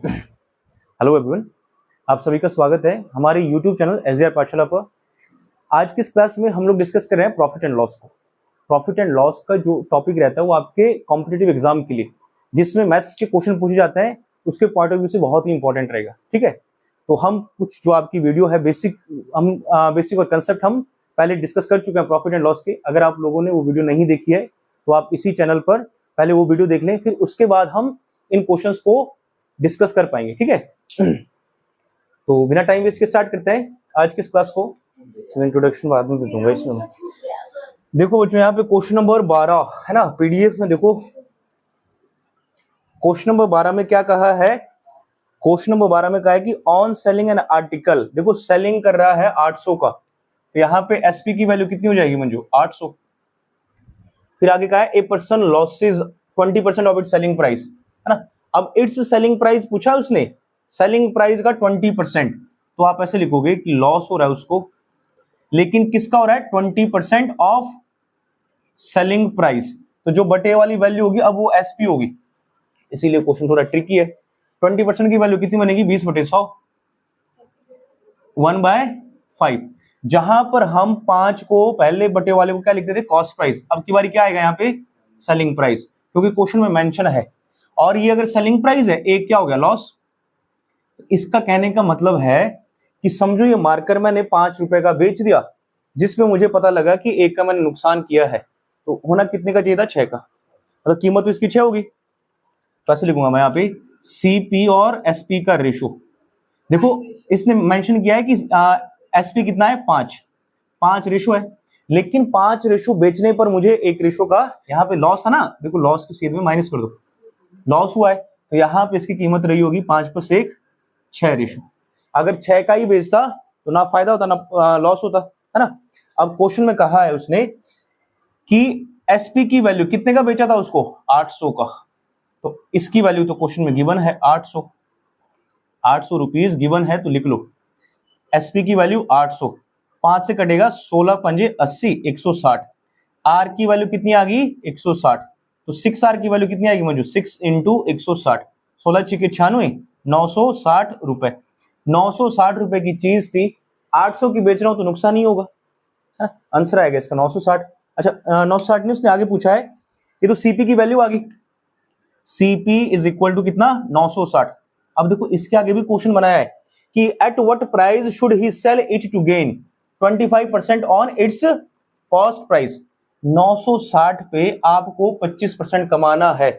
Hello everyone, आप सभी का स्वागत है हमारे यूट्यूब चैनल एसडीआर पाठशाला पर। आज की इस क्लास में हम लोग डिस्कस कर रहे हैं प्रॉफिट एंड लॉस को। प्रॉफिट एंड लॉस का जो टॉपिक रहता है वो आपके कॉम्पिटिटिव एग्जाम के लिए, जिसमें मैथ्स के क्वेश्चन पूछे जाते हैं, उसके पॉइंट ऑफ व्यू से बहुत ही इंपॉर्टेंट रहेगा। ठीक है, तो हम कुछ जो आपकी वीडियो है बेसिक और कंसेप्ट हम पहले डिस्कस कर चुके हैं प्रॉफिट एंड लॉस के। अगर आप लोगों ने वो वीडियो नहीं देखी है तो आप इसी चैनल पर पहले वो वीडियो देख लें, फिर उसके बाद हम इन क्वेश्चंस को डिस्कस कर पाएंगे। ठीक है, तो बिना टाइम वेस्ट के स्टार्ट करते हैं आज की इस क्लास को। इंट्रोडक्शन बाद में दे दूंगा इसमें। देखो बच्चों, यहाँ पे क्वेश्चन नंबर 12 है ना, पीडीएफ में देखो क्वेश्चन नंबर 12 में क्या कहा है। क्वेश्चन नंबर 12 में कहा है कि ऑन सेलिंग एन आर्टिकल, देखो सेलिंग कर रहा है 800 का, तो यहाँ पे एसपी की वैल्यू कितनी हो जाएगी मंजू? 800। फिर आगे कहा है a person losses 20% of its selling price, है ना। अब इट्स सेलिंग प्राइस पूछा उसने, सेलिंग प्राइस का 20%, तो आप ऐसे लिखोगे कि लॉस हो रहा है उसको, लेकिन किसका हो रहा है? 20% ऑफ सेलिंग प्राइस। तो जो बटे वाली वैल्यू होगी अब वो एसपी होगी, इसीलिए क्वेश्चन थोड़ा ट्रिकी है। 20% की वैल्यू कितनी बनेगी? 20/100, 1/5। जहां पर हम 5 को पहले बटे वाले को क्या लिखते थे? Cost price. अब की बारी क्या आएगा यहाँ पे? सेलिंग प्राइस, क्योंकि क्वेश्चन में मेंशन है। और ये अगर सेलिंग प्राइस है, एक क्या हो गया? लॉस। इसका कहने का मतलब है कि समझो ये मार्कर मैंने 5 रुपए का बेच दिया, जिसमें मुझे पता लगा कि 1 का मैंने नुकसान किया है, तो होना कितने का चाहिए था? 6 का, मतलब कीमत तो इसकी 6 होगी। तो ऐसे लिखूंगा मैं यहाँ पे सीपी और एसपी का रेशो। देखो इसने मेंशन किया है कि एसपी कितना है? 5 रेशो है, लेकिन 5 रेशो बेचने पर मुझे 1 रेशो का यहाँ पे लॉस था ना। देखो लॉस की सीध में माइनस कर दो, लॉस हुआ है, तो यहाँ पे इसकी कीमत रही होगी 5+1 6 रेशो। अगर 6 का ही बेचता तो ना फायदा होता ना लॉस होता, है ना। अब क्वेश्चन में कहा है उसने कि एसपी की वैल्यू कितने का बेचा था उसको? 800 का। तो इसकी वैल्यू तो क्वेश्चन में गिवन है 800 रुपीज गिवन है, तो लिख लो एसपी की वैल्यू 800। 5 से कटेगा 16×5 = 80, 160। आर की वैल्यू कितनी आ गई? 160। तो 6 आर की वैल्यू कितनी आएगी मंजू? 6 × 160, 16×6 = 96, 960 रुपए। 960 रुपए की चीज थी, 800 की बेच रहा हूं तो नुकसान ही होगा, है ना? आंसर आएगा इसका 960। अच्छा 960 नहीं, उसने आगे पूछा है, ये तो सीपी की वैल्यू आ गई। सीपी इज इक्वल टू कितना? 960। अब देखो इसके आगे भी क्वेश्चन बनाया है कि at what price should he sell it to gain 25% on its cost price. 960 पे आपको 25% कमाना है,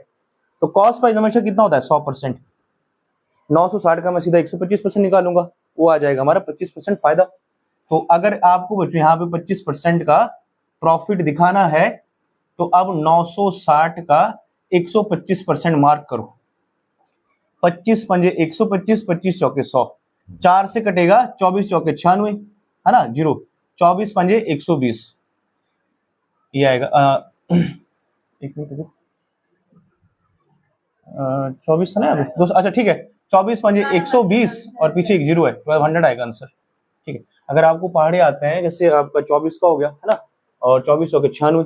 तो कॉस्ट प्राइस हमेशा कितना होता है? 100%। 960 का मैं सीधा 125% निकालूंगा, वो आ जाएगा हमारा 25% फायदा। तो अगर आपको बच्चों यहाँ पे 25% का प्रॉफिट दिखाना है, तो अब 960 का 125% मार्क करो। 25×5 125, 25 चौके 100, 4 से कटेगा 24 चौके 96, है ना, 0। 24×5 120, ये आएगा 24 है ना अभी दोस्त? अच्छा ठीक है, 24×5 120 और पीछे एक 0 है, 1200 आएगा आंसर। ठीक है, अगर आपको पहाड़े आते हैं, जैसे आपका 24 का हो गया, है ना, और 24 चौके 96,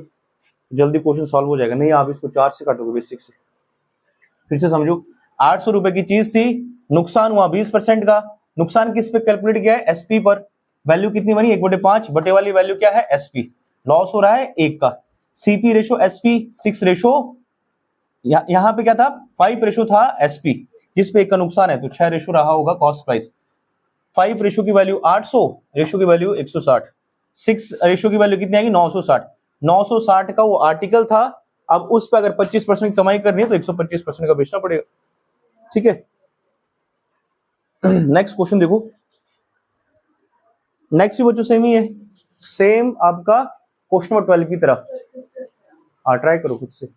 जल्दी क्वेश्चन सॉल्व हो जाएगा। नहीं, आप इसको 4 से काटोगे बेसिक से। फिर से समझो, 800 रुपए की चीज थी, नुकसान हुआ 20% का। नुकसान किस पे कैलकुलेट किया है? एसपी पर। वैल्यू कितनी बनी? 1/5, बटे वाली वैल्यू क्या है? एसपी। लॉस हो रहा है 1 का। सीपी रेशो एसपी 6 रेशो, यहां पे क्या था? 5 रेशो था एसपी, जिस पे 1 का नुकसान है, तो 6 रेशो रहा होगा कॉस्ट प्राइस। 5 रेशो की वैल्यू 800, रेशो की वैल्यू 160, 6 रेशो की वैल्यू कितनी आएगी? 960। 960 का वो आर्टिकल था, अब उस पर अगर 25% कमाई करनी है तो 125% का बेचना पड़ेगा। ठीक है, नेक्स्ट क्वेश्चन देखो। नेक्स्ट भी बच्चों सेम ही है, सेम आपका क्वेश्चन नंबर 12 की तरह। हाँ, ट्राई करो खुद से।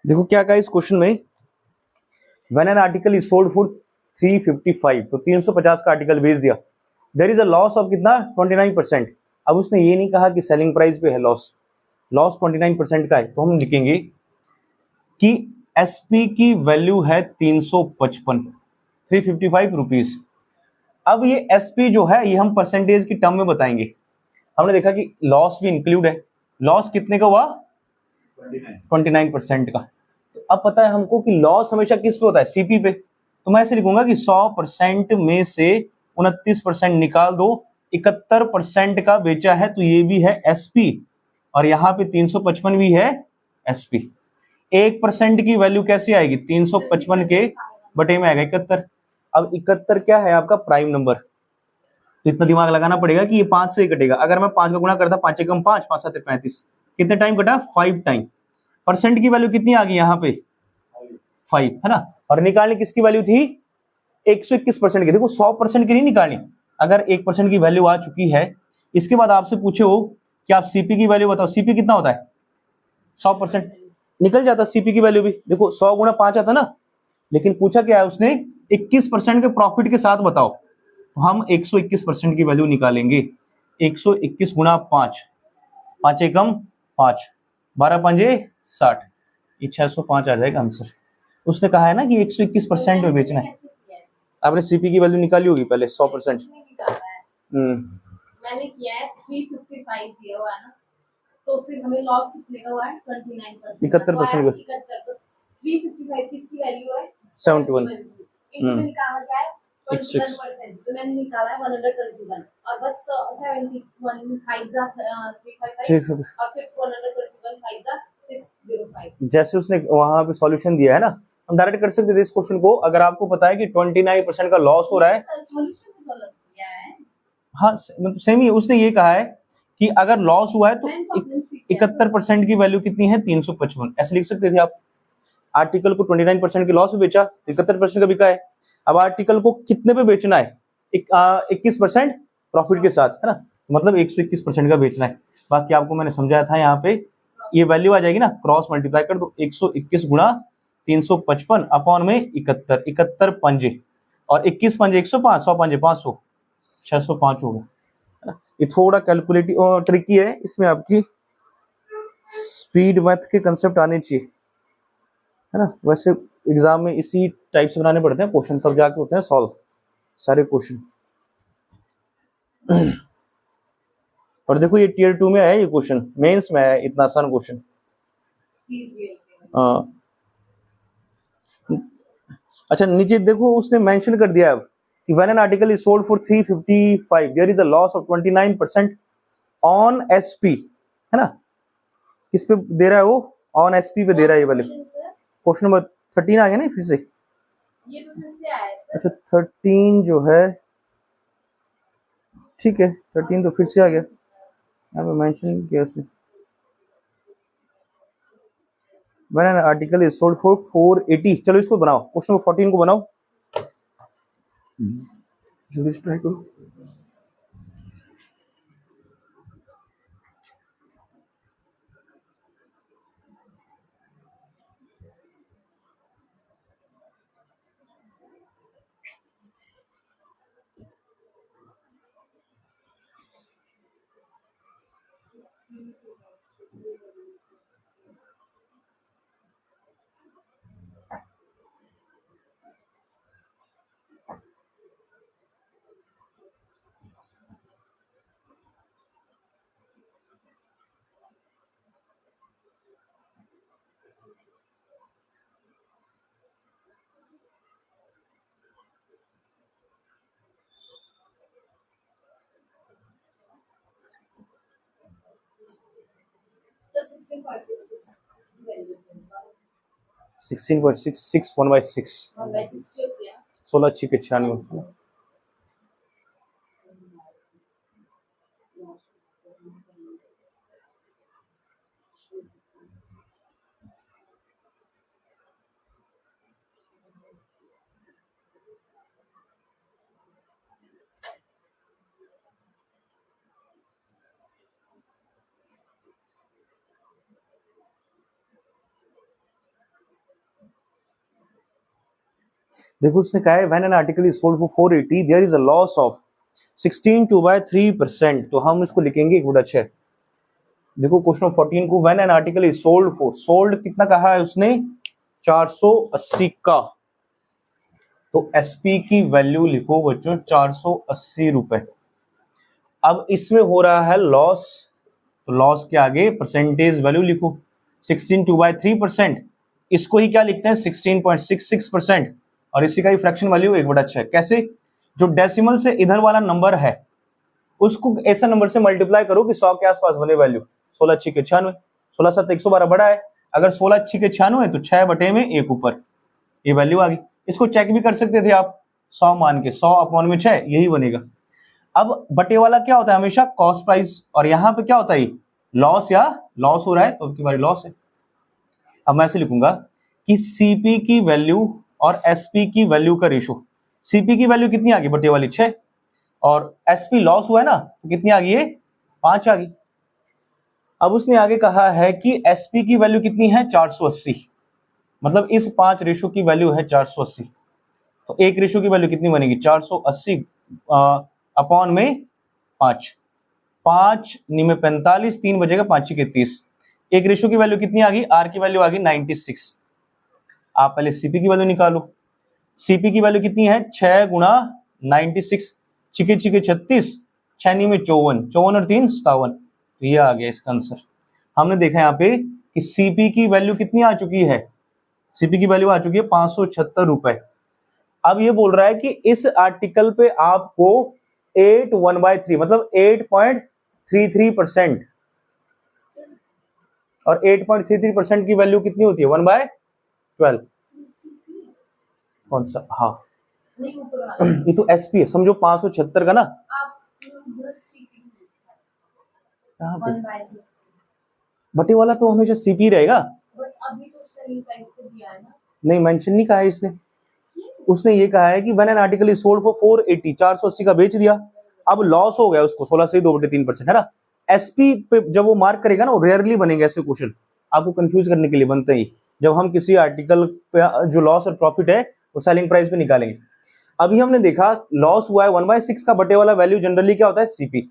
देखो क्या कहा इस क्वेश्चन में, when an article is sold for 355, तो 350 का आर्टिकल बेच दिया, there is a loss of कितना 29%। अब उसने ये नहीं कहा कि सेलिंग प्राइस पे है लॉस, लॉस 29% का है, तो हम लिखेंगे कि एसपी की वैल्यू है 355, 355 रुपीज। अब ये एसपी जो है ये हम परसेंटेज की टर्म में बताएंगे। हमने देखा कि लॉस भी इंक्लूड है, लॉस कितने का हुआ 29% का। तो अब पता है हमको कि लॉस हमेशा किस पे होता है, सीपी पे। तो मैं ऐसे लिखूंगा कि 100% में से 29% निकाल दो, 71% का बेचा है, तो ये भी है एसपी, और यहाँ पे 355 भी है एसपी। 1% की वैल्यू कैसे आएगी, 355 के बटे में आएगा 71। अब 71 क्या है आपका प्राइम नंबर, तो इतना दिमाग लगाना पड़ेगा कि ये 5 से ही कटेगा। अगर मैं 5 का गुणा करता, 5 एकम 5, 5 7 35, कितने टाइम कटा 5 टाइम। परसेंट की वैल्यू कितनी आ गई यहाँ पे 5, है ना। और निकालने किसकी वैल्यू थी 121% की। देखो 100% की नहीं निकालनी, अगर 1% की वैल्यू आ चुकी है, इसके बाद आपसे पूछे हो कि आप सीपी की वैल्यू बताओ, सीपी कितना होता है 100%, निकल जाता सीपी की वैल्यू भी। देखो 100 गुणा 5 आता ना, लेकिन पूछा क्या है उसने 21% के प्रॉफिट के साथ बताओ, तो हम 121% की वैल्यू निकालेंगे। 121 गुणा 5, 5 एकम 5, 12 पंजे 60, ये 605 आ जाएगा आंसर। उसने कहा है ना कि 121% में बेचना है। आपने सीपी की वैल्यू निकाली होगी पहले 100%। मैंने किया है 355 दिया हुआ है ना, तो फिर हमें लॉस कितने का हुआ है 29%। 71% 71, तो 355 किसकी वैल्यू है 71। इनको में निकाला क्या है 21%, तो मैंने निकाला है 121, और बस 71 5 जा 355 और फिर 121 5 जा 605। जैसे उसने वहां पे सॉल्यूशन दिया है ना, हम डायरेक्ट कर सकते थे इस क्वेश्चन को। अगर आपको पता है कि 29% का लॉस हो रहा है, सॉल्यूशन तो गलत दिया है। हाँ मतलब सेम ही उसने ये कहा है कि अगर लॉस हुआ है तो 71% की वैल्यू कितनी है 355, ऐसे लिख सकते थे आप। आर्टिकल को 29% के लॉस पे बेचा, 71% का बिका है। अब आर्टिकल को कितने पे बेचना है 21% प्रॉफिट के साथ, है ना, मतलब 121% का बेचना है। बाकी आपको मैंने समझाया था, यहाँ पे ये वैल्यू आ जाएगी ना, क्रॉस मल्टीप्लाई कर दो, 121 गुणा 355 अपॉन में 71, 71 पंजे, और 21 पंजे 105, 100 पंजे 500, 605 होगा, है ना। ये थोड़ा कैलकुलेटिव और ट्रिकी है, इसमें आपकी स्पीड मैथ के कंसेप्ट आने चाहिए, है ना। वैसे एग्जाम में इसी टाइप से बनाने पड़ते हैं क्वेश्चन, तब जाके होते हैं सॉल्व सारे क्वेश्चन। और देखो ये टियर 2 में आया ये क्वेश्चन, मेंस में आया इतना आसान क्वेश्चन। अच्छा नीचे देखो उसने मेंशन कर दिया अब कि when an article is sold for 355 there is a loss of 29% on SP, है ना। किस पे दे रहा है वो, ऑन एसपी पे दे रहा है ये वाले। क्वेश्चन नंबर 13 आ गया ना फिर से, ये तो फिर से आया सर। अच्छा 13 जो है, ठीक है 13 तो फिर से आ गया, यहाँ पे मेंशन किया उसने। When an article is sold for 480, चलो इसको बनाओ, क्वेश्चन नंबर 14 को बनाओ, जल्दी से ट्राई करो। 16.66 value 16.66 1/6 1/6 जो किया 16 अच्छी के 96 देखो उसने कहा है when an article is sold for 480 there is a loss of 16/3%। तो हम इसको लिखेंगे 1/6। देखो क्वेश्चन 14 को when an article is sold for, sold कितना कहा है उसने 480 का, तो एसपी की वैल्यू लिखो बच्चों 480 रुपए। अब इसमें हो रहा है लॉस, तो लॉस के आगे परसेंटेज वैल्यू लिखो 16/3%। इसको ही क्या लिखते हैं 16.66%, और इसी का ही फ्रैक्शन वैल्यू 1/6। कैसे? जो डेसिमल से इधर वाला नंबर है उसको ऐसा नंबर से मल्टीप्लाई करो कि 100 के आसपास बने वैल्यू। 16 6 के 96, 16 7 112 बड़ा है, अगर 16 6 के 96 तो 6 बटे में 1 ऊपर, ये वैल्यू आ गई। इसको चेक भी कर सकते थे आप 100 मान के, 100/6 यही बनेगा। अब बटे वाला क्या होता है हमेशा कॉस्ट प्राइस, और यहां पे क्या होता है लॉस, या लॉस हो रहा है तो बारी लॉस है। अब मैं ऐसे लिखूंगा कि सीपी की वैल्यू और एसपी की वैल्यू का रेशो, सीपी की वैल्यू कितनी आ गई बटे वाली 6, और एसपी लॉस हुआ है ना तो कितनी आ गई है 5 आ गई। अब उसने आगे कहा है कि एसपी की वैल्यू कितनी है 480, मतलब इस 5 रेशो की वैल्यू है 480, तो एक रेशो की वैल्यू कितनी बनेगी 480 अपॉन में 5, 5 में 45, 3 बचेगा 5 के 30, एक रेशो की वैल्यू कितनी आ गई, आर की वैल्यू आ गई 96। आप पहले सीपी की वैल्यू निकालो, सीपी की वैल्यू कितनी है 6 गुणा 96, छिके छिके 36, 6 में 54, 54 और 3 57, तो ये आ गया इसका आंसर। हमने देखा यहाँ पे कि सीपी की वैल्यू कितनी आ चुकी है, सीपी की वैल्यू आ चुकी है 576 रुपए। अब ये बोल रहा है कि इस आर्टिकल पे आपको 8 1/3 मतलब 8.33%, और 8.33% की वैल्यू कितनी होती है 1/12। कौन सा? हाँ नहीं ऊपर वाला ये तो एसपी है, समझो 576 का ना, आप उधर सीपी कहाँ पे 1/6 बटे वाला तो हमेशा सीपी रहेगा। बस अभी तो सेलिंग प्राइस पे दिया है ना, नहीं मेंशन नहीं कहा है इसने, उसने ये कहा है कि when an article is sold for 480, 480 का बेच दिया, अब लॉस हो गया उसको 16 से 2/3% है ना। एसपी पे जब वो मार्क करेगा ना, वो रेयरली बनेगा ऐसे क्वेश्चन, आपको कंफ्यूज करने के लिए बनते ही, जब हम किसी आर्टिकल पे जो लॉस और प्रॉफिट है वो सेलिंग प्राइस पे निकालेंगे। अभी हमने देखा लॉस हुआ है 1/6 का, बटे वाला वैल्यू जनरली क्या होता है सीपी,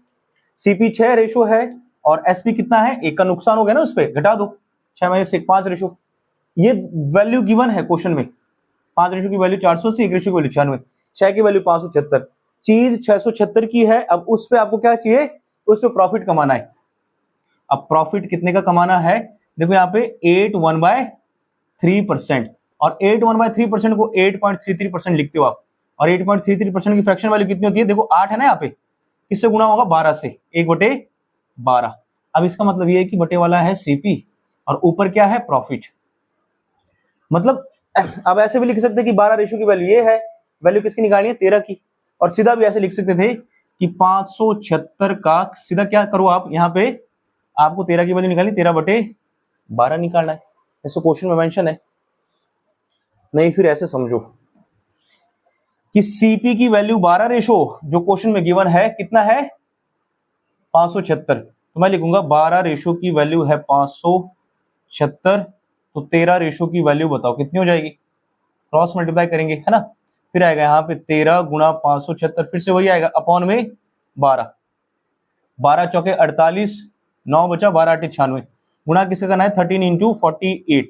सीपी 6 रेशो है और एसपी कितना है, एक का नुकसान हो गया ना उस पर घटा दो, 6 - 5 रेशो, ये वैल्यू गिवन है क्वेश्चन में। 5 रेशो की वैल्यू 480, एक रेशो की वैल्यू 96, 6 की वैल्यू 576, चीज 676 की है। अब उस पे आपको क्या चाहिए, उस पे प्रॉफिट कमाना है। अब प्रॉफिट कितने का कमाना है, देखो यहाँ पे 8 1/3%, और 8 1/3% को 8.33% लिखते हो आप, और 8.33% की फ्रैक्शन वैल्यू कितनी होती है, देखो 8 है ना यहाँ पे, किससे गुणा होगा 12 से, 1/12। अब इसका मतलब ये है कि बटे वाला है सीपी और ऊपर क्या है प्रॉफिट, मतलब अब ऐसे भी लिख सकते हैं कि 12 रेशो की वैल्यू ये है, वैल्यू किसकी निकालनी है 13 की, और सीधा भी ऐसे लिख सकते थे कि 576 का सीधा क्या करो आप, यहाँ पे आपको 13 की वैल्यू निकालनी, 13/12 निकालना है, ऐसे क्वेश्चन में मेंशन है। नहीं फिर ऐसे समझो कि सीपी की वैल्यू 12 रेशो जो क्वेश्चन में गिवन है कितना है 576, तो मैं लिखूंगा 12 रेशो की वैल्यू है 576, तो 13 रेशो की वैल्यू बताओ कितनी हो जाएगी, क्रॉस मल्टीप्लाई करेंगे है ना, फिर आएगा यहाँ पे 13 गुणा 576, फिर से वही आएगा अपॉन में 12, 12 चौके 48, 9 बचा, 12 8 96, गुणा किससे करना है 13 × 48।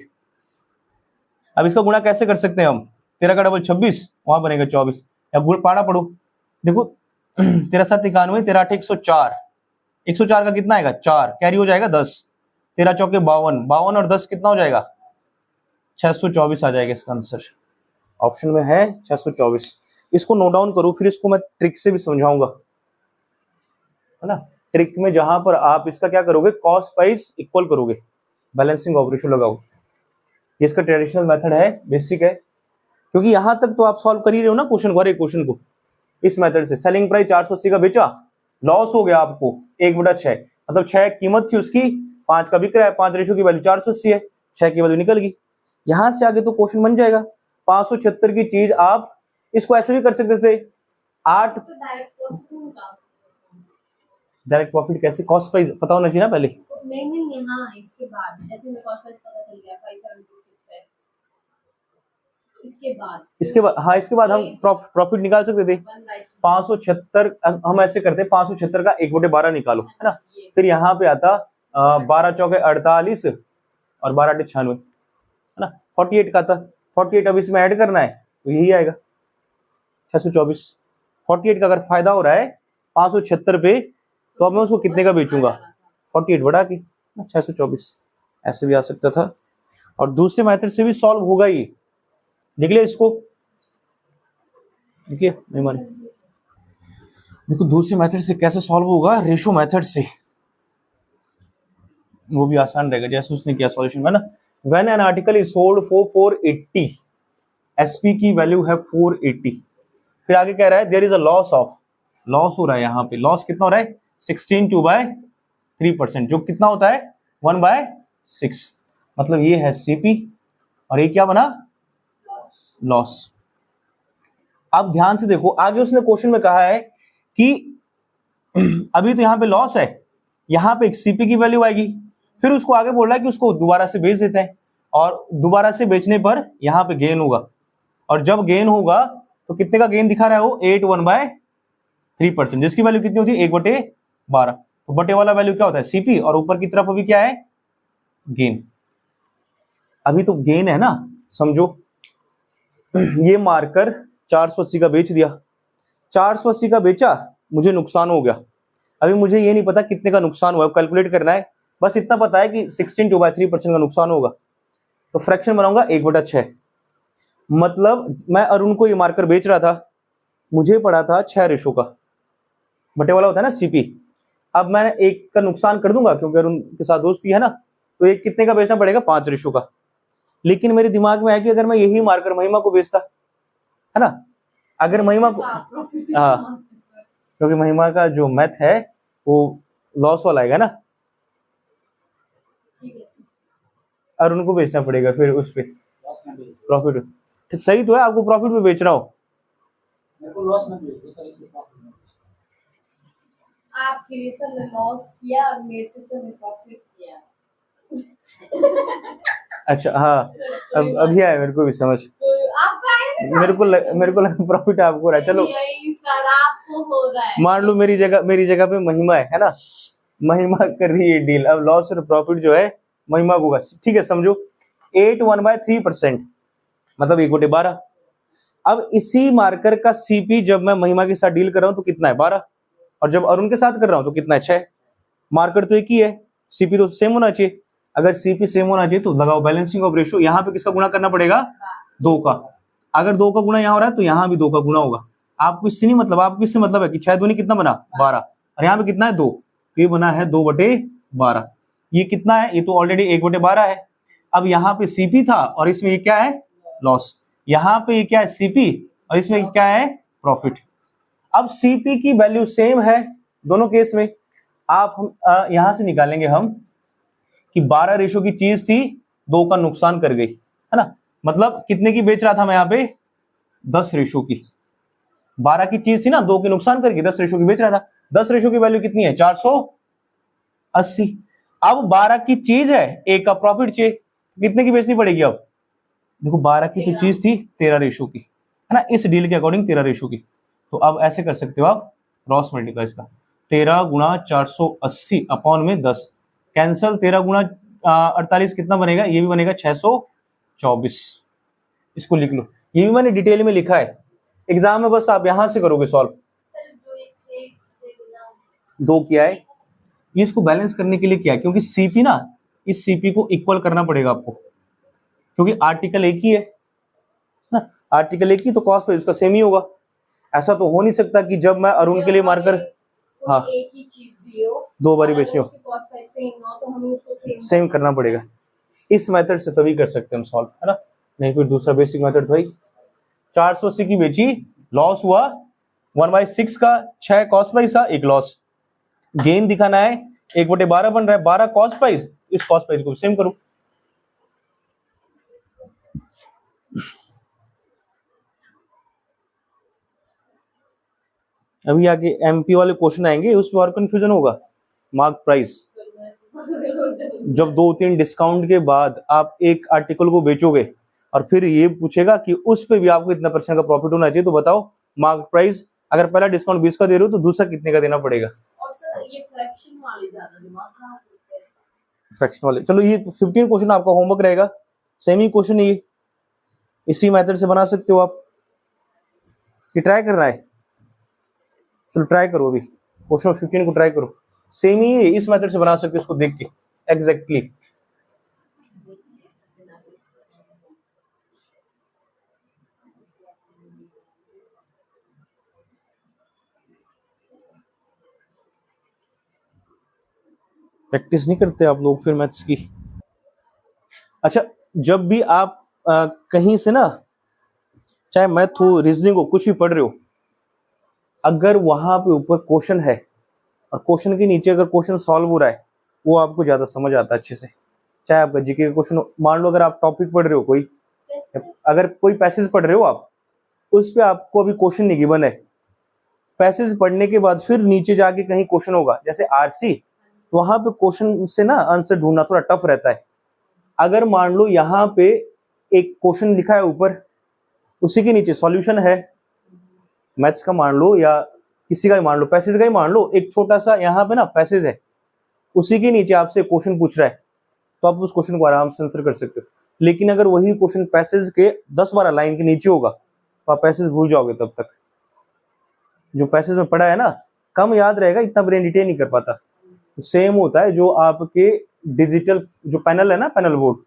अब इसका गुणा कैसे कर सकते हैं हम, 13 का डबल 26, वहां बनेगा 24, या गुण पाड़ा पढ़ो, देखो 13 7 91, 13 8 104, 104 का कितना आएगा 4, कैरी हो जाएगा 10, 13 चौके 52, 52 और 10 कितना हो जाएगा 624 आ जाएगा इसका आंसर, ऑप्शन में है 624। इसको नोट डाउन करो, फिर इसको मैं ट्रिक से भी समझाऊंगा, है ना। ट्रिक में जहां पर आप इसका क्या करोगे कॉस्ट प्राइस इक्वल करोगे, बैलेंसिंग ऑफ रेशियो लगाओ। ये इसका ट्रेडिशनल मेथड है, बेसिक है, क्योंकि यहां तक तो आप सॉल्व कर ही रहे हो ना क्वेश्चन को, हर एक क्वेश्चन को इस मेथड से। सेलिंग प्राइस 480 का बेचा, लॉस हो गया आपको 1/6, मतलब 6 कीमत थी उसकी, 5 का बिक रहा है, 5 रेशियो की वैल्यू 480 है, 6 की वैल्यू निकल गई। यहां से आगे तो क्वेश्चन बन जाएगा। 576 की चीज आप इसको ऐसे भी कर सकते थे 8। डायरेक्ट प्रॉफिट कैसे? कॉस्ट प्राइस पता होना चाहिए ना पहले। नहीं हाँ, इसके बाद जैसे मैं कॉस्ट प्राइस पता चल गया 576 है, इसके बाद हाँ, इसके बाद हम प्रॉफिट निकाल सकते थे 576। हम ऐसे करते हैं 576 का 1/12 निकालो, है ना, फिर यहाँ पे आता 12 चौके 48 और 12 8 96, है ना, 48 का आता 48। अब इसमें ऐड करना है तो यही आएगा 624। 48 का अगर फायदा हो रहा है 576 पे, तो अब मैं उसको कितने का बेचूंगा? 48 बढ़ा के 624, ऐसे भी आ सकता था। और दूसरे मेथड से भी सॉल्व होगा ही, देख लिया इसको, देखिए नहीं माने, देखो दूसरे मेथड से कैसे सॉल्व होगा, रेशो मेथड से, वो भी आसान रहेगा जैसे उसने किया सॉल्यूशन में ना। When an article is sold for 480, SP की वैल्यू है 480, फिर आगे कह रहा है there is a loss of, loss हो रहा है यहाँ पे, लॉस कितना हो रहा है 16/3%, जो कितना होता है 1/6, मतलब ये है सीपी और ये क्या बना? लॉस। अब ध्यान से देखो आगे उसने क्वेश्चन में कहा है कि अभी तो यहां पे लॉस है, यहां पे एक सीपी की वैल्यू आएगी, फिर उसको आगे बोल रहा है कि उसको दोबारा से बेच देते हैं, और दोबारा से बेचने पर यहां पे गेन होगा, और जब गेन होगा तो कितने का गेन दिखा रहा है वो 81/3%, जिसकी वैल्यू कितनी होती है 1/12। तो बटे वाला वैल्यू क्या होता है सीपी, और ऊपर की तरफ अभी क्या है गेन। अभी तो गेन है ना, समझो ये मार्कर 480 का बेच दिया, 480 का बेचा, मुझे नुकसान हो गया। अभी मुझे ये नहीं पता कितने का नुकसान हुआ, कैलकुलेट करना है, बस इतना पता है कि 16/3% का नुकसान होगा। तो फ्रैक्शन बनाऊंगा 1/6, मतलब मैं अरुण को ये मार्कर बेच रहा था, मुझे पड़ा था 6 रेशो का, बटे वाला होता है ना सीपी। अब मैं एक का नुकसान कर दूंगा क्योंकि अरुण के साथ दोस्ती है ना, तो एक कितने का बेचना पड़ेगा 5 रेशो का। लेकिन मेरे दिमाग में है कि अगर मैं यही मार्कर महिमा को बेचता, है ना, अगर महिमा को, हाँ, क्योंकि महिमा का जो मैथ है वो लॉस वाला आएगा ना, अरुण को बेचना पड़ेगा, फिर उस पे प्रॉफिट। सही तो है, आपको प्रॉफिट में बेच रहा हूं, मेरे को लॉस में बेच दो सर, इसमें प्रॉफिट में। आपके लिए सर ने लॉस किया और मेरे से सर ने प्रॉफिट किया। अच्छा हाँ, अब अभी आया मेरे को भी समझ, मेरे को लगा प्रॉफिट आपको रहा है। चलो सर आपको हो रहा है, मान लो मेरी जगह पे महिमा है ना, महिमा कर रही है डील, अब लॉस और प्रॉफिट जो है महिमा को होगा, ठीक है समझो 81/3%, मतलब 1/12। अब इसी मार्कर का सीपी जब मैं महिमा के साथ डील कर रहा हूं तो कितना है 12, और जब अरुण के साथ कर रहा हूं तो कितना है 6। मार्कर तो एक ही है, सीपी तो सेम होना चाहिए। अगर सीपी सेम होना चाहिए तो लगाओ बैलेंसिंग ऑफ रेशियो, यहाँ पे किसका गुणा करना पड़ेगा 2 का, अगर 2 का गुणा यहाँ हो रहा है तो यहाँ भी 2 का गुणा होगा। आपको इससे नहीं मतलब, आपको इससे मतलब है कि 6 दूनी कितना बना 12, और यहाँ पे कितना है 2, ये बना है 2/12। ये कितना है, ये तो ऑलरेडी 1/12 है। अब यहाँ पे सीपी था और इसमें ये क्या है लॉस, यहाँ पे ये क्या है सीपी और इसमें क्या है प्रॉफिट। अब सीपी की वैल्यू सेम है दोनों केस में, आप हम यहां से निकालेंगे हम कि 12 रेशो की चीज थी, 2 का नुकसान कर गई, है ना, मतलब कितने की बेच रहा था मैं यहाँ पे 10 रेशो की, 12 की चीज थी ना, 2 की नुकसान करके 10 रेशो की बेच रहा था। 10 रेशो की वैल्यू कितनी है 480। अब 12 की चीज है, 1 का प्रॉफिट चाहिए, कितने की बेचनी पड़ेगी। अब देखो 12 की तो चीज थी 13 रेशो की, है ना, इस डील के अकॉर्डिंग 13 रेशो की। तो अब ऐसे कर सकते हो आप क्रॉस मल्टीप्लाई इसका, 13 गुणा 480 अपॉन में 10, कैंसल, 13 गुणा 48 कितना बनेगा, ये भी बनेगा 624। इसको लिख लो, ये भी मैंने डिटेल में लिखा है एग्जाम में, बस आप यहां से करोगे सॉल्व। 2 किया है, ये इसको बैलेंस करने के लिए किया है, क्योंकि सीपी ना, इस सीपी को इक्वल करना पड़ेगा आपको, क्योंकि आर्टिकल एक ही है ना, आर्टिकल एक ही, तो कॉस्ट पे उसका सेम ही होगा। ऐसा तो हो नहीं सकता कि जब मैं अरुण के लिए मार्कर, हाँ, एक ही चीज दी हो, 2 बारी बेची हो, तो हमें उसको सेम करना पड़ेगा। इस मेथड से तभी कर सकते हैं हम सॉल्व, है ना, नहीं फिर दूसरा बेसिक मेथड भाई 480 की बेची, लॉस हुआ 1/6 का, 6 कॉस्ट प्राइस था, एक लॉस। गेन दिखाना है 1/12 बन रहा है, 12 कॉस्ट प्राइस, इस कॉस्ट प्राइस को सेम करो। अभी आगे एमपी वाले क्वेश्चन आएंगे, उसमें और कंफ्यूजन होगा। मार्क प्राइस, जब 2-3 डिस्काउंट के बाद आप एक आर्टिकल को बेचोगे और फिर ये पूछेगा कि उस पे भी आपको इतना % का प्रॉफिट होना चाहिए, तो बताओ मार्क प्राइस, अगर पहला डिस्काउंट 20 का दे रहे हो तो दूसरा कितने का देना पड़ेगा। और सर ये फ्रैक्शन वाले ज्यादा दिमाग खराब होते हैं। फ्रैक्शन वाले, चलो ये 15 क्वेश्चन आपका होमवर्क रहेगा, सेमी क्वेश्चन है ये, इसी मेथड से बना सकते हो आप, कि ट्राई करना है। चलो ट्राई करो, अभी क्वेश्चन 15 को ट्राई करो, सेम ही है, इस मेथड से बना सकते हो इसको देख के एग्जैक्टली। प्रैक्टिस नहीं करते आप लोग फिर मैथ्स की। अच्छा, जब भी आप कहीं से ना, चाहे मैथ हो, रीजनिंग हो, कुछ भी पढ़ रहे हो, अगर वहां पे ऊपर क्वेश्चन है और क्वेश्चन के नीचे अगर क्वेश्चन सॉल्व हो रहा है, वो आपको ज्यादा समझ आता है अच्छे से। चाहे आपका जीके का क्वेश्चन हो, मान लो अगर आप टॉपिक पढ़ रहे हो कोई, अगर कोई पैसेज पढ़ रहे हो आप, उस पे आपको अभी क्वेश्चन नहीं गिवन है, पैसेज पढ़ने के बाद फिर नीचे जाके कहीं क्वेश्चन होगा, जैसे आरसी, तो वहां पे क्वेश्चन से ना आंसर ढूंढना थोड़ा टफ रहता है। अगर मान लो यहाँ पे एक क्वेश्चन लिखा है ऊपर, उसी के नीचे सॉल्यूशन है, मैथ्स का मान लो या किसी का ही मान लो, पैसेज का ही मान लो, एक छोटा सा यहाँ पे ना पैसेज है, उसी के नीचे आपसे क्वेश्चन पूछ रहा है, तो आप उस क्वेश्चन को आराम से आंसर कर सकते हो। लेकिन अगर वही क्वेश्चन पैसेज के 10-12 लाइन के नीचे होगा, तो आप पैसेज भूल जाओगे, तब तक जो पैसेज में पढ़ा है ना, कम याद रहेगा, इतना ब्रेन डिटेल नहीं कर पाता। सेम होता है जो आपके डिजिटल जो पैनल है ना, पैनल बोर्ड,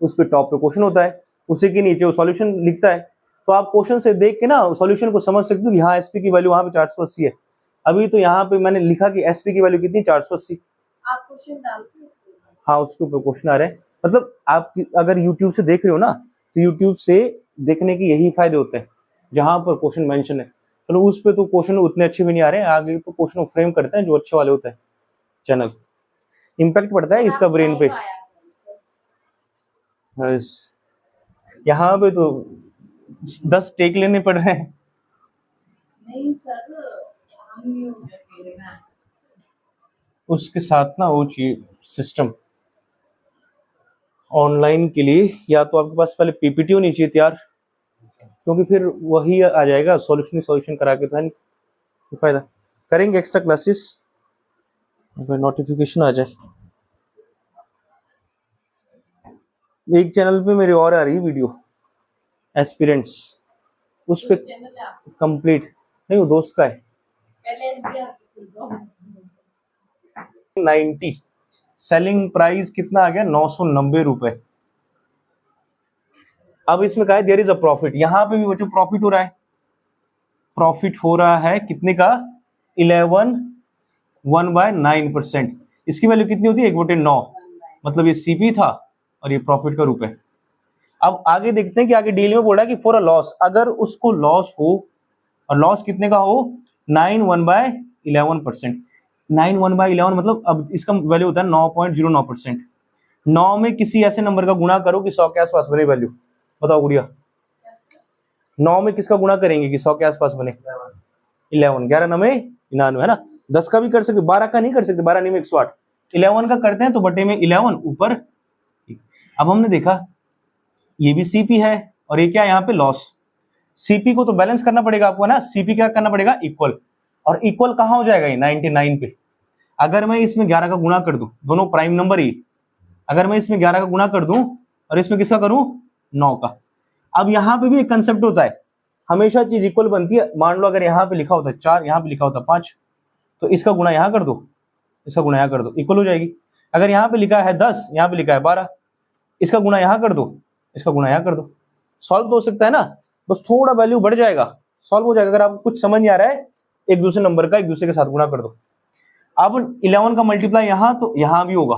उस पे टॉप पे क्वेश्चन होता है, उसी के नीचे वो सॉल्यूशन लिखता है, तो आप क्वेश्चन से देख के ना सॉल्यूशन को समझ सकते हो कि हाँ एसपी की वैल्यू वहां पे 480 है। अभी तो यहाँ पे मैंने लिखा कि एसपी की वैल्यू कितनी, 480। आप क्वेश्चन डालते हो उसके ऊपर? हाँ, उसके ऊपर क्वेश्चन आ रहे हैं। मतलब आप अगर यूट्यूब से देख रहे हो ना, तो यूट्यूब से देखने के यही फायदे होते हैं, जहां पर क्वेश्चन मेंशन है। चलो उस पे तो क्वेश्चन उतने अच्छे भी नहीं आ रहे हैं, आगे तो क्वेश्चन फ्रेम करते हैं जो अच्छे वाले होते हैं, चैनल इम्पैक्ट पड़ता है इसका ब्रेन पे। यहाँ पे तो 10 टेक लेने पड़ रहे हैं। नहीं सर, हम नहीं हो गए मेरे में। उसके साथ ना वो चाहिए सिस्टम ऑनलाइन के लिए, या तो आपके पास पहले पीपीटी होनी चाहिए तैयार, क्योंकि फिर वही आ जाएगा, सॉल्यूशन करा के तो है नहीं, तो फायदा। करेंगे एक्स्ट्रा क्लासेस, नोटिफिकेशन आ जाए। एक चैनल पे मेरे और आ रही है वीडियो, एस्पिरेंट्स, उस पे चैनल है आपका? कंप्लीट नहीं, वो दोस्त का है। पहले SBI आपको 90 सेलिंग प्राइस कितना आ गया, 990 रुपए। अब इसमें कहा है देयर इज अ प्रॉफिट, यहां पे भी बच्चों प्रॉफिट हो रहा है, प्रॉफिट हो रहा है कितने का, 11 1/9%। इसकी वैल्यू कितनी होती है, 1/9, मतलब ये सीपी था और ये प्रॉफिट का रूप है। अब आगे देखते हैं कि आगे डील में बोल रहा है कि फॉर अ लॉस, अगर उसको लॉस हो, और लॉस कितने का हो, 9 1/11%। 9 1/11 मतलब अब इसका वैल्यू होता है 9.09%। 9 में किसी ऐसे नंबर का गुणा करो कि 100 के आसपास बने वैल्यू, बताओ गुड़िया। 9 में किसका गुणा करेंगे कि 100 के आसपास बने, 11, 11 9 99, है ना। 10 का भी कर सकते, 12 का नहीं कर सकते, 12 9 108, 11 का करते हैं तो बटे में 11 ऊपर। अब हमने देखा ये भी सीपी है और ये क्या, यहाँ पे लॉस। सीपी को तो बैलेंस करना पड़ेगा आपको, है ना, सीपी क्या करना पड़ेगा, इक्वल। और इक्वल कहां हो जाएगा, ये 99 पे। अगर मैं इसमें 11 का गुणा कर दूं, दोनों प्राइम नंबर ही, अगर मैं इसमें 11 का गुणा कर दूं और इसमें किसका करूं, 9 का। अब यहाँ पे भी एक कंसेप्ट होता है, हमेशा चीज इक्वल बनती है। मान लो अगर यहाँ पे लिखा होता है 4, यहाँ पे लिखा होता है 5, तो इसका गुणा यहाँ कर दो, इसका गुणा यहाँ कर दो, इक्वल हो जाएगी। अगर यहाँ पे लिखा है 10, यहाँ पे लिखा है 12, इसका गुणा यहाँ कर दो, इसका गुणा यहाँ कर दो, सॉल्व तो हो सकता है ना। बस थोड़ा वैल्यू बढ़ जाएगा, सॉल्व हो जाएगा। अगर आपको कुछ समझ नहीं आ रहा है, एक दूसरे नंबर का एक दूसरे के साथ गुणा कर दो। अब 11 का मल्टीप्लाई यहाँ, तो यहाँ भी होगा,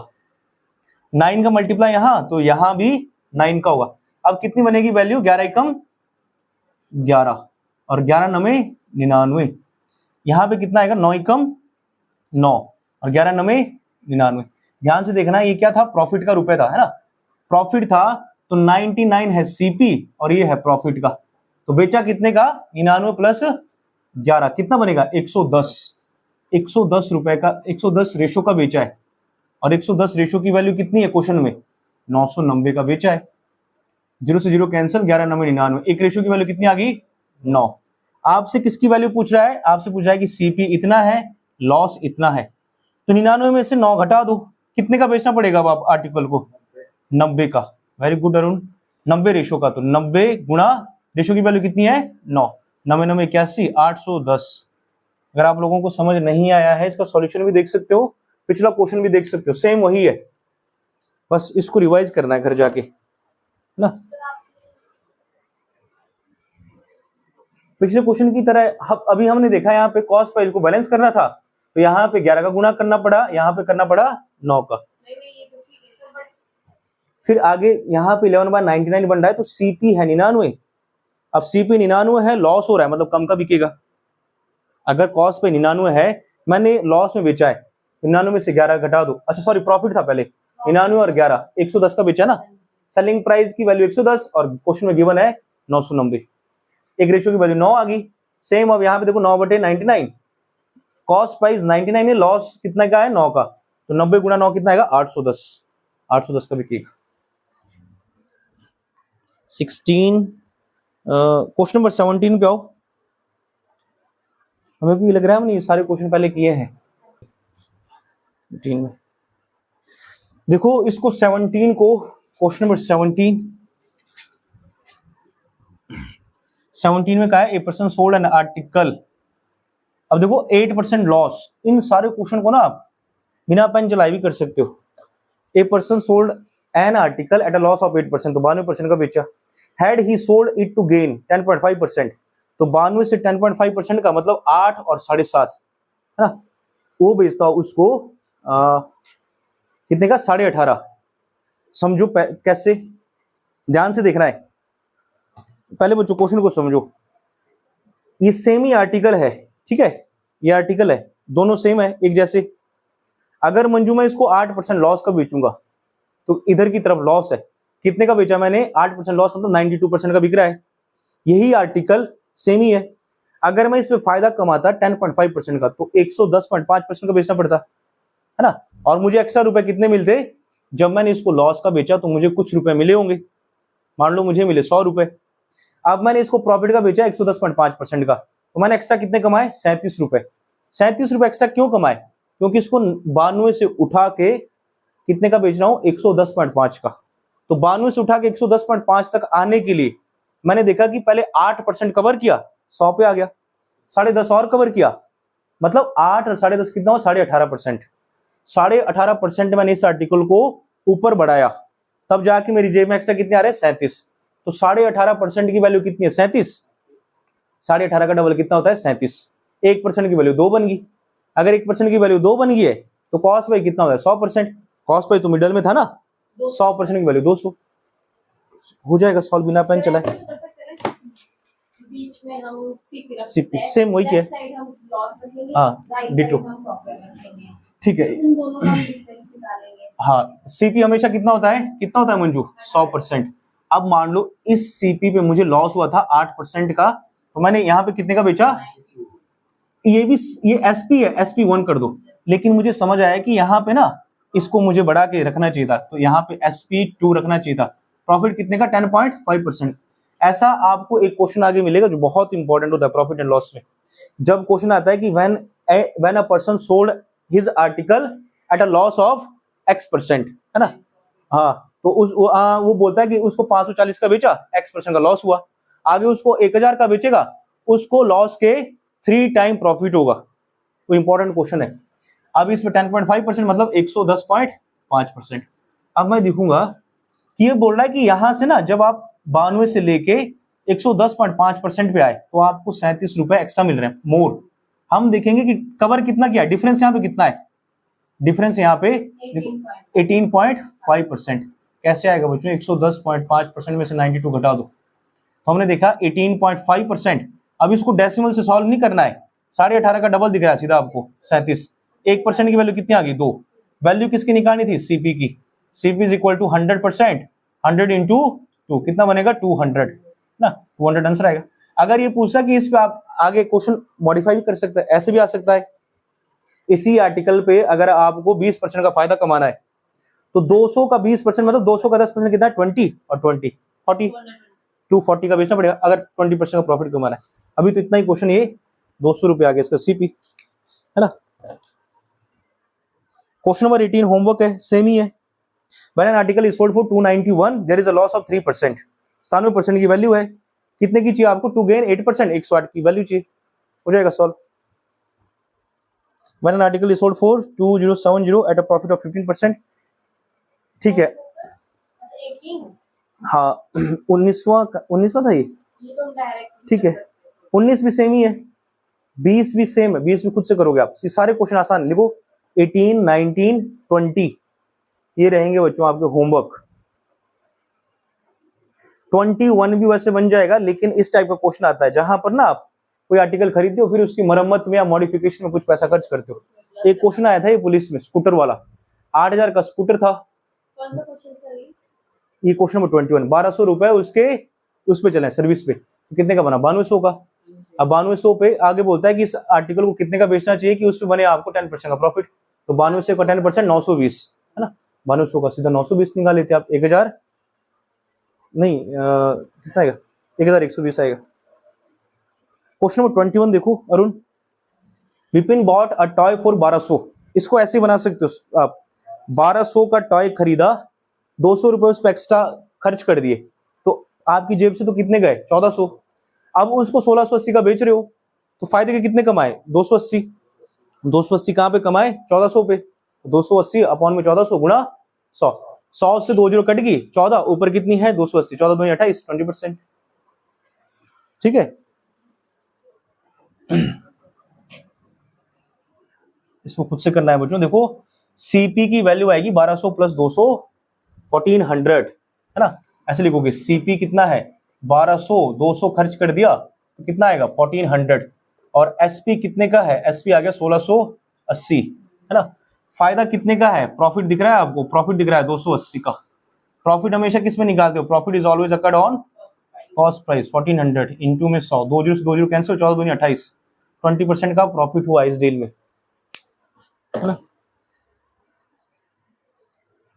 9 का मल्टीप्लाई यहां, तो यहां भी 9 का होगा। अब कितनी बनेगी वैल्यू, 11 एकम 11 और 11 नवे 99। यहां पे कितना आएगा, 9 एकम 9 और 11 नवे 99। ध्यान से देखना, ये क्या था, प्रॉफिट का रुपए था, है ना, प्रॉफिट था, तो 99 है सीपी और ये है प्रॉफिट का। तो बेचा कितने का, 99 प्लस 11, कितना बनेगा, 110। 110 रुपए का, 110 रेशो का बेचा है, और 110 रेशो की वैल्यू कितनी है क्वेश्चन में, 990 का बेचा है। 0 से 0 कैंसिल, 11 9 99, एक रेशो की वैल्यू कितनी आ गई, 9। आपसे किसकी वैल्यू पूछ रहा है, आपसे पूछ रहा है कि सीपी इतना है, लॉस इतना है, तो 99 में से 9 घटा दो, कितने का बेचना पड़ेगा अब आप आर्टिकल को, 90 का। वेरी गुड अरुण, 90 रेशो का, तो 90 गुणा रेशो की वैल्यू कितनी है, 9, 9 9 81, 810। अगर आप लोगों को समझ नहीं आया है, इसका सॉल्यूशन भी देख सकते हो, पिछला क्वेश्चन भी देख सकते हो, सेम वही है, बस इसको रिवाइज करना है घर जाके ना। पिछले क्वेश्चन की तरह अभी हमने देखा यहाँ पे कॉस्ट प्राइस को बैलेंस करना था, तो यहाँ पे 11 का गुणा करना पड़ा, यहाँ पे करना पड़ा 9 का। फिर आगे यहाँ पे 11/99 बन रहा है, तो सीपी है 99। अब सीपी 99 है, लॉस हो रहा है, मतलब कम का बिकेगा। अगर कॉस्ट पे 99 है, मैंने लॉस में बेचा है, 99 में से 11 घटा दो, अच्छा सॉरी प्रॉफिट था पहले, 99 और 11 110 का बेचा ना। सेलिंग प्राइस की वैल्यू 110 और क्वेश्चन में गिवन है 990, एक रेशियो की वैल्यू 9 आ गई। सेम अब यहाँ पे देखो 9/99, कॉस्ट प्राइस 99 है, लॉस कितना का है, 9 का, तो 90 गुणा 9 कितना आएगा, 810, 810 का बिकेगा। 16 क्वेश्चन नंबर 17 पे आओ। हमें भी लग रहा है हमने ये सारे क्वेश्चन पहले किए हैं। 17 में देखो, इसको 17 को, क्वेश्चन नंबर 17 में कहा है ए पर्सन सोल्ड एन आर्टिकल। अब देखो 8% लॉस, इन सारे क्वेश्चन को ना आप बिना पेन चलाए भी कर सकते हो। A person sold an article at a loss of 8%, तो 92% का बेचा। Had he sold it to gain 10.5%, तो 92 से 10.5% का मतलब 8 और 7.5, है ना, वो बेचता उसको कितने का, 18.5। समझो कैसे, ध्यान से देखना है, पहले बच्चों क्वेश्चन को समझो। ये सेम ही आर्टिकल है, ठीक है, ये आर्टिकल है, दोनों सेम है, एक जैसे। अगर मंजू मैं इसको 8% लॉस का बेचूंगा, तो इधर की तरफ लॉस है, कितने का बेचा मैंने, 8% लॉस, मतलब 92% का बिक रहा है। यही आर्टिकल सेम ही है। अगर मैं इसमें फायदा कमाता 10.5% का, तो 110.5% का बेचना पड़ता, है ना, और मुझे एक्स्ट्रा रुपए कितने मिलते, जब मैंने इसको लॉस का बेचा तो मुझे कुछ रुपए मिले होंगे, मान लो मुझे मिले 100 रुपए। अब मैंने इसको प्रॉफिट का बेचा 110.5% का, तो मैंने एक्स्ट्रा कितने कमाए, 37 रुपए। 37 रुपए एक्स्ट्रा क्यों कमाए, क्योंकि इसको 92 से उठा के कितने का बेच रहा हूं, 110.5 का। तो 92 से उठा के 110.5 तक आने के लिए मैंने देखा कि पहले 8% कवर किया, 100 पे आ गया, 10.5 और कवर किया, मतलब 8 और 10.5 कितना हुआ, 18.5%। 18.5% मैंने इस आर्टिकल को ऊपर बढ़ाया, तब जाके मेरी जेब में एक्स्ट्रा कितने आ रहे हैं, 37। तो 18.5% की वैल्यू कितनी है, 37। 18.5 का डबल कितना होता है, 37। 1% की वैल्यू 2 बन गई। अगर 1% की वैल्यू 2 बन गई है, तो कॉस्ट प्राइस कितना होता है, 100%। कॉस्ट प्राइस तो मिडल में था ना, 100% की वैल्यू 200 हो जाएगा। सॉल्व बिना पेन चलाए, बीच में हम सेम वही है, हाँ डिटो, ठीक है। हाँ, सीपी हमेशा कितना होता है, कितना होता है मंजू, 100%। अब मान लो इस सीपी पे मुझे लॉस हुआ था 8% का, तो मैंने यहाँ पे कितने का बेचा, ये भी, ये एसपी है, एसपी 1 कर दो। लेकिन मुझे समझ आया कि यहाँ पे ना इसको मुझे बढ़ा के रखना चाहिए था, तो यहाँ पे एसपी 2 रखना चाहिए था। प्रॉफिट कितने का, 10.5%। ऐसा आपको एक क्वेश्चन आगे मिलेगा जो बहुत इंपॉर्टेंट होता है प्रॉफिट एंड लॉस में। जब क्वेश्चन आता है कि when a person sold his article at a loss of X%, है ना, हाँ, तो वो बोलता है कि उसको 540 का बेचा, X% का लॉस हुआ। आगे उसको 1000 का बेचेगा, उसको लॉस के 3 टाइम प्रॉफिट होगा। वो इंपॉर्टेंट क्वेश्चन है। अब इसमें 10.5% मतलब 110.5%। अब मैं दिखूंगा कि ये बोल रहा है कि यहां से ना जब आप 92 से लेके 110.5% पे आए, तो आपको 37 रुपए एक्स्ट्रा मिल रहे हैं, मोर। हम देखेंगे कि कवर कितना किया, डिफरेंस यहाँ पे कितना है, डिफरेंस यहाँ पे 18.5 18.5%। कैसे आएगा बच्चों? 110.5% में से 92 घटा दो तो हमने देखा 18.5%। अब इसको डेसिमल से सॉल्व नहीं करना है, 18.5 का डबल दिख रहा है सीधा आपको 37। 1% की वैल्यू कितनी आ गई? 2। वैल्यू किसकी निकालनी थी? सीपी की। CP is equal to 100%, 100 into 2 कितना बनेगा? 200 ना, 200 आंसर आएगा। अगर ये पूछा कि इस पे आप आगे क्वेश्चन मॉडिफाई भी कर सकते हैं, ऐसे भी आ सकता है। इसी आर्टिकल पे अगर आपको 20% का फायदा कमाना है तो 200 का 20% मतलब 200 का 10% कितना है? 20 और 20 40, 240 का बेचना पड़ेगा अगर 20% का प्रॉफिट कमाना है। अभी तो इतना ही क्वेश्चन, ये 200 रुपये आ गया इसका सीपी, है ना। क्वेश्चन नंबर 18 होमवर्क है, सेम ही है। When an article is sold for 291, there is a loss of 3%। 97% की वैल्यू है। कितने की चाहिए आपको? टू गेन 8%, 108 की वैल्यू चाहिए। हो जाएगा solve. When an article is sold for 2070 at a profit of 15%, ठीक है। 18 हाँ 19वां था ये, तो डायरेक्ट ठीक है। 19 भी सेम ही है, 20 भी सेम है। 20 भी खुद से करोगे आप। ये सारे क्वेश्चन आसान लिखो। 18, 19, 20 ये रहेंगे बच्चों आपके होमवर्क। 21 भी वैसे बन जाएगा, लेकिन इस टाइप का क्वेश्चन आता है जहां पर ना आप कोई आर्टिकल खरीदते हो फिर उसकी मरम्मत में या मॉडिफिकेशन में कुछ पैसा खर्च करते हो। एक क्वेश्चन आया था ये पुलिस में, स्कूटर वाला, 8000 का स्कूटर था। कौन सा क्वेश्चन सर? ये क्वेश्चन नंबर 21। 1200 रुपए उसके उस पे चले सर्विस पे, तो कितने का बना? 9200 का। अब 9200 पे आगे बोलता है कि इस आर्टिकल को कितने का बेचना चाहिए कि उसमें बने आपको 10% का प्रॉफिट। तो 9200 का 10% 920 है ना। 9200 का सीधा 920 निकाल लेते आप। 1000 नहीं कितना आएगा? 1120 आएगा। क्वेश्चन नंबर 21 देखो Arun. Vipin bought a toy for 1200। इसको ऐसे बना सकते हो आप। 1200 का टॉय खरीदा, 200 रुपए उस पर एक्स्ट्रा खर्च कर दिए, तो आपकी जेब से तो कितने गए? 1400। अब उसको 1680 का बेच रहे हो तो फायदे के कितने कमाए? 280। 280 कहां पे कमाए? 1400 पे। 280 अपॉन में 1400 गुणा 100। 100 से 2 जीरो कट गई, 14 ऊपर कितनी है? 280। 14 2 28, 20%। ठीक है। इसको खुद से करना है बच्चों। देखो सीपी की वैल्यू आएगी 1200 प्लस 200 1400, है ना। ऐसे लिखोगे सीपी कितना है? 1200, 200 खर्च कर दिया तो कितना आएगा? 1400। और एसपी कितने का है? एसपी आ गया 1680, है ना। फायदा कितने का है? प्रॉफिट दिख रहा है आपको? प्रॉफिट दिख रहा है 280 का। प्रॉफिट हमेशा किस में निकालते हो? Profit is always occurred on cost price. 1400 into में 100, 2 जीरो से 2 जीरो कैंसिल, 14 दूनी 28, 20% का प्रॉफिट हुआ इस डील में, है ना।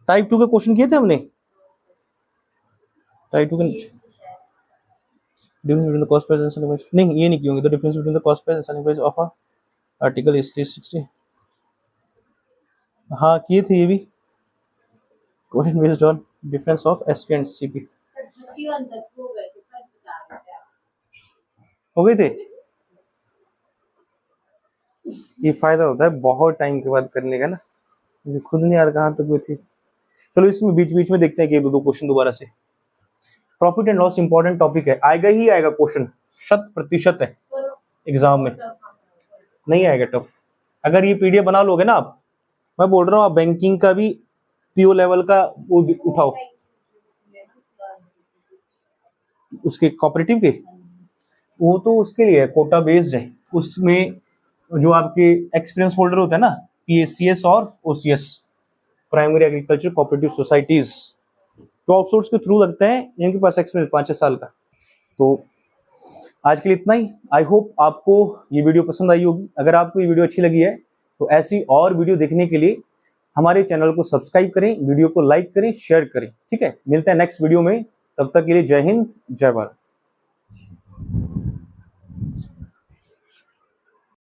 टाइप 2 के क्वेश्चन किए थे हमने। टाइप 2 के difference between the cost price and selling price, नहीं ये नहीं किए होंगे। The difference between the cost price and selling price of a article is 360। हाँ किए थे ये भी question based on difference of SP and CP. Sir 31 तक हो गए थे सर, बता देते आप। हो गए थे। ये फायदा होता है बहुत टाइम के बाद करने का ना, मुझे खुद नहीं याद कहाँ तक हुई थी। चलो इसमें बीच बीच में देखते हैं कि 2 क्वेश्चन दोबारा से। Profit and loss important topic है, आएगा ही आएगा क्वेश्चन, 100% है एग्जाम में, नहीं आएगा टफ। अगर ये पीडीएफ बना लोगे ना आप, मैं बोल रहा हूँ आप बैंकिंग का भी पीओ लेवल का वो उठाओ, उसके कोऑपरेटिव के, वो तो उसके लिए है, कोटा बेस्ड है। उसमें जो आपके एक्सपीरियंस होल्डर होता है ना, पीएसीएस और OCS, primary agriculture cooperative societies, जो आउटसोर्स के थ्रू लगते हैं, इनके पास एक्सपीरियंस 5-6 साल का। तो आज के लिए इतना ही। आई होप आपको ये वीडियो पसंद आई होगी। अगर आपको ये वीडियो अच्छी लगी है तो ऐसी और वीडियो देखने के लिए हमारे चैनल को सब्सक्राइब करें, वीडियो को लाइक करें, शेयर करें। ठीक है, मिलते हैं नेक्स्ट वीडियो में, तब तक के लिए जय हिंद, जय भारत।